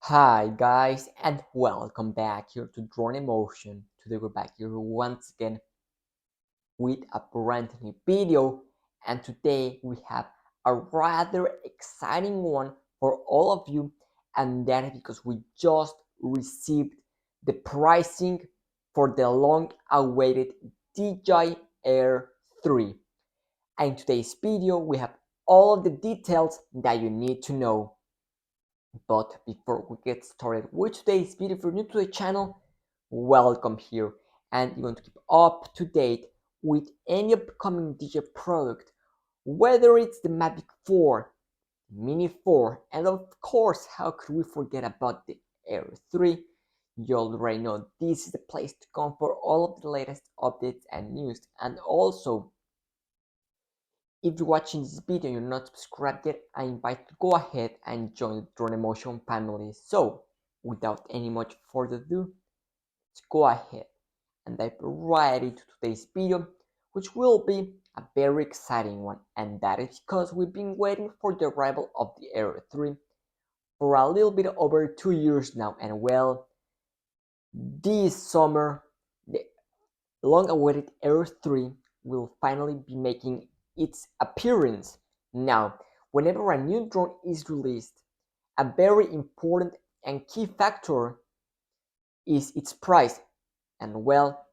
Hi guys and welcome back here to Drone Emotion. Today we're back here once again with a brand new video, and today we have a rather exciting one for all of you, and that is because we just received the pricing for the long awaited DJI Air 3. And in today's video we have all of the details that you need to know. But before we get started with today's video, if you're new to the channel, welcome here, and you want to keep up to date with any upcoming DJ product, whether it's the Mavic 4, Mini 4, and of course, how could we forget about the Air 3? You already know this is the place to come for all of the latest updates and news. And also, if you're watching this video and you're not subscribed yet, I invite you to go ahead and join the Drone Emotion family. So, without any much further ado, let's go ahead and dive right into today's video, which will be a very exciting one, and that is because we've been waiting for the arrival of the Air 3 for a little bit over 2 years now, and well, this summer, the long-awaited Air 3 will finally be making its appearance. Now, whenever a new drone is released, a very important and key factor is its price. And well,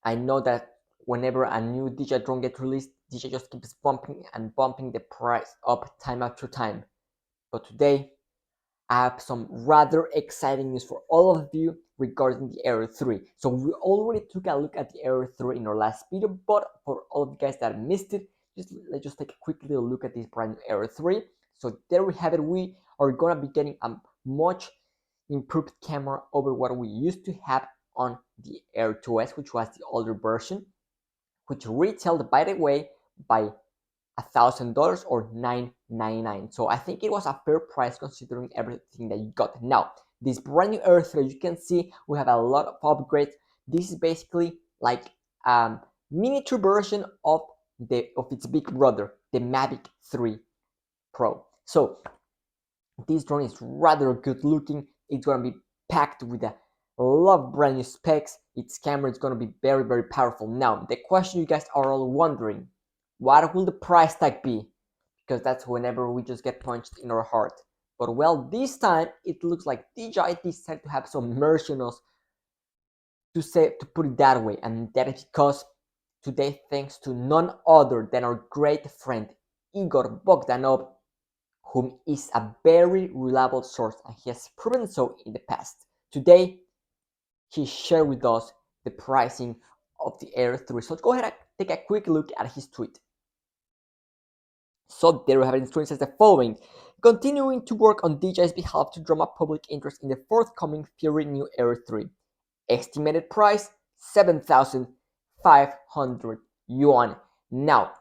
I know that whenever a new DJI drone gets released, DJI just keeps bumping and bumping the price up time after time. But today, I have some rather exciting news for all of you regarding the Air 3. So we already took a look at the Air 3 in our last video, but for all of you guys that missed it, let's just take a quick little look at this brand new Air 3. So there we have it. We are gonna be getting a much improved camera over what we used to have on the Air 2S, which was the older version, which retailed, by the way, by $1,000 or $999. So I think it was a fair price considering everything that you got. Now, this brand new Air 3, you can see we have a lot of upgrades. This is basically like a miniature version of its big brother, the Mavic 3 Pro. So this drone is rather good looking. It's gonna be packed with a lot of brand new specs. Its camera is gonna be very powerful. Now, the question you guys are all wondering, what will the price tag be? Because that's whenever we just get punched in our heart. But well, this time it looks like DJI decided to have some mercy on us, to put it that way, and that is because today, thanks to none other than our great friend Igor Bogdanov, whom is a very reliable source and he has proven so in the past. Today, he shared with us the pricing of the Air 3. So let's go ahead and take a quick look at his tweet. So there we have it. His tweet says the following: continuing to work on DJI's behalf to drum up public interest in the forthcoming Fury new Air 3. Estimated price 7,500 yuan. Now,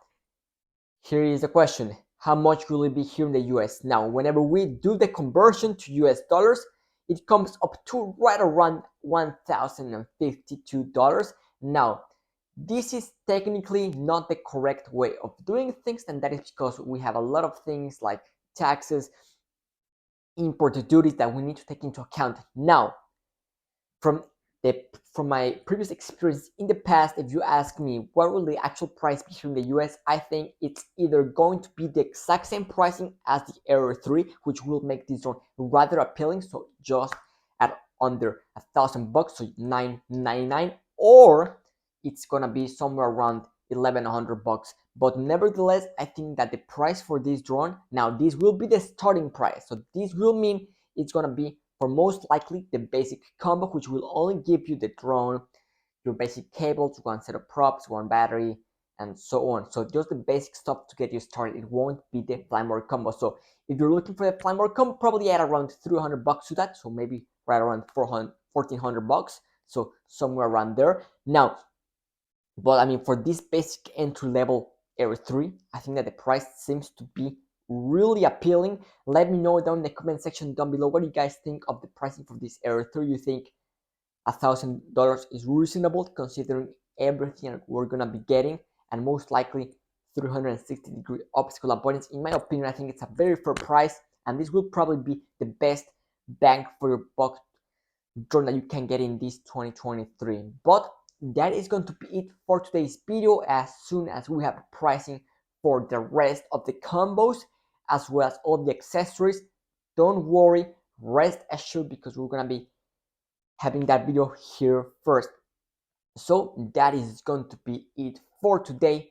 here is the question: how much will it be here in the US? Now, whenever we do the conversion to US dollars, it comes up to right around $1,052. Now, this is technically not the correct way of doing things, and that is because we have a lot of things like taxes, import duties that we need to take into account. Now, from my previous experience in the past, if you ask me what will the actual price be here in the US, I think it's either going to be the exact same pricing as the Air 3, which will make this drone rather appealing, so just at under $1,000, so $999, or it's gonna be somewhere around $1,100. But nevertheless, I think that the price for this drone, now this will be the starting price, so this will mean it's gonna be for most likely the basic combo, which will only give you the drone, your basic cables, one set of props, one battery, and so on. So just the basic stuff to get you started. It won't be the fly mode combo. So if you're looking for the fly mode combo, probably add around $300 to that, so maybe right around $1,400, so somewhere around there. Now, but I mean, for this basic entry level Air 3, I think that the price seems to be really appealing. Let me know down in the comment section down below what you guys think of the pricing for this Air 3. You think $1,000 is reasonable considering everything we're gonna be getting, and most likely 360-degree optical avoidance? In my opinion, I think it's a very fair price, and this will probably be the best bang for your buck drone that you can get in this 2023. But that is going to be it for today's video. As soon as we have pricing for the rest of the combos as well as all the accessories, don't worry, rest assured, because we're gonna be having that video here first. So that is going to be it for today.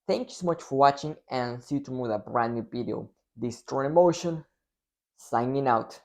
Thank you so much for watching, and see you tomorrow with a brand new video. This is Drone Emotion signing out.